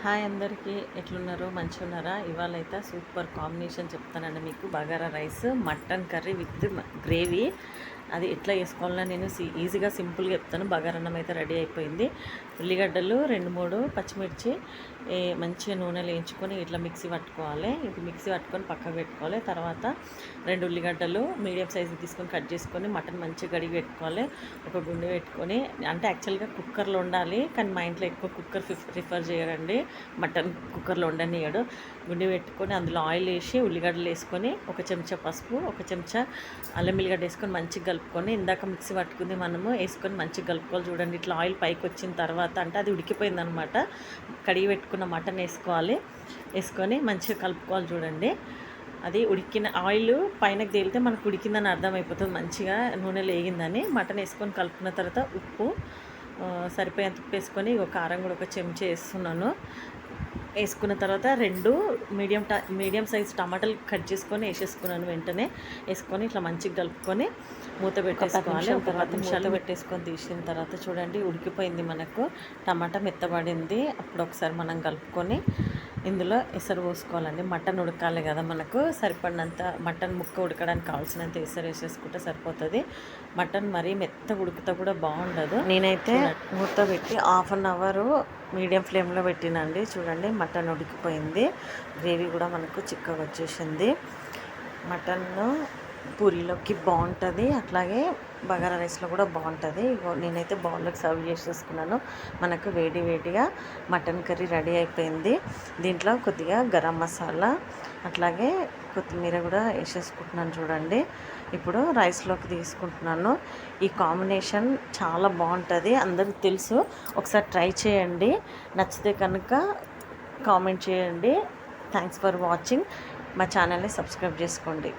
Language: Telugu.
హాయ్ అందరికీ, ఎట్లున్నారు? మంచిగా ఉన్నారా? ఇవాళ అయితే సూపర్ కాంబినేషన్ చెప్తానండి మీకు. Bagara rice, mutton curry with gravy. అది ఎట్లా చేసుకోవాలో నేను ఈజీగా సింపుల్గా చెప్తాను. బగారన్నం అయితే రెడీ అయిపోయింది. ఉల్లిగడ్డలు 2-3 పచ్చిమిర్చి మంచిగా నూనెలో వేయించుకొని ఇట్లా మిక్సీ పట్టుకోవాలి. ఇది మిక్సీ పట్టుకొని పక్కకు పెట్టుకోవాలి. తర్వాత 2 ఉల్లిగడ్డలు మీడియం సైజు తీసుకొని కట్ చేసుకొని మటన్ మంచిగా కడిగి పెట్టుకోవాలి. ఒక గుండె పెట్టుకొని, అంటే యాక్చువల్గా కుక్కర్లో ఉండాలి, కానీ మా ఇంట్లో ఎక్కువ కుక్కర్ ప్రిఫర్ చేయరండి. మటన్ కుక్కర్లో ఉండనియడు. గుండె పెట్టుకొని అందులో ఆయిల్ వేసి ఉల్లిగడ్డలు వేసుకొని ఒక చెంచా పసుపు, ఒక చెంచా అల్లం ఎల్లిగడ్డ వేసుకొని మంచిగా కలుపుకొని, ఇందాక మిక్సీ పట్టుకుంది మనము వేసుకొని మంచిగా కలుపుకోవాలి. చూడండి, ఇట్లా ఆయిల్ పైకి వచ్చిన తర్వాత అంటే అది ఉడికిపోయిందనమాట. కడిగి పెట్టుకున్న మటన్ వేసుకొని మంచిగా కలుపుకోవాలి. చూడండి, అది ఉడికిన ఆయిల్ పైనకి తేలితే మనకు ఉడికిందని అర్థమైపోతుంది. మంచిగా నూనెలో వేగిందని మటన్ వేసుకొని కలుపుకున్న తర్వాత ఉప్పు సరిపోయేంత ఉప్పు వేసుకొని కారం కూడా ఒక చెంచా వేస్తున్నాను. వేసుకున్న తర్వాత 2 మీడియం సైజ్ టమాటాలు కట్ చేసుకొని వేసేసుకున్నాను. వెంటనే వేసుకొని ఇట్లా మంచిగా కలుపుకొని మూత పెట్టేసుకోవాలి. ఒక 10 నిమిషాలు పెట్టేసుకొని తీసిన తర్వాత చూడండి, ఉడికిపోయింది మనకు. టమాటా మెత్తబడింది. అప్పుడు ఒకసారి మనం కలుపుకొని ఇందులో ఎసరు పోసుకోవాలండి. మటన్ ఉడకాలి కదా, మనకు సరిపడినంత మటన్ ముక్క ఉడకడానికి కావాల్సినంత ఎసరు వేసేసుకుంటే సరిపోతుంది. మటన్ మరీ మెత్త ఉడుకుతా కూడా బాగుండదు. నేనైతే మూత పెట్టి 1/2 అవర్ మీడియం ఫ్లేమ్లో పెట్టినండి. చూడండి, మటన్ ఉడికిపోయింది. గ్రేవీ కూడా మనకు చిక్కగా వచ్చేసింది. మటన్ పూరీలోకి బాగుంటుంది, అట్లాగే బగారా రైస్లో కూడా బాగుంటుంది. నేనైతే బౌల్లోకి సర్వ్ చేసేసుకున్నాను. మనకు వేడిగా మటన్ కర్రీ రెడీ అయిపోయింది. దీంట్లో కొద్దిగా గరం మసాలా అట్లాగే కొత్తిమీర కూడా వేసేసుకుంటున్నాను. చూడండి, ఇప్పుడు రైస్లోకి తీసుకుంటున్నాను. ఈ కాంబినేషన్ చాలా బాగుంటుంది, అందరికీ తెలుసు. ఒకసారి ట్రై చేయండి. నచ్చితే కనుక కామెంట్ చేయండి. Thanks for watching. మా ఛానల్ని సబ్స్క్రైబ్ చేసుకోండి.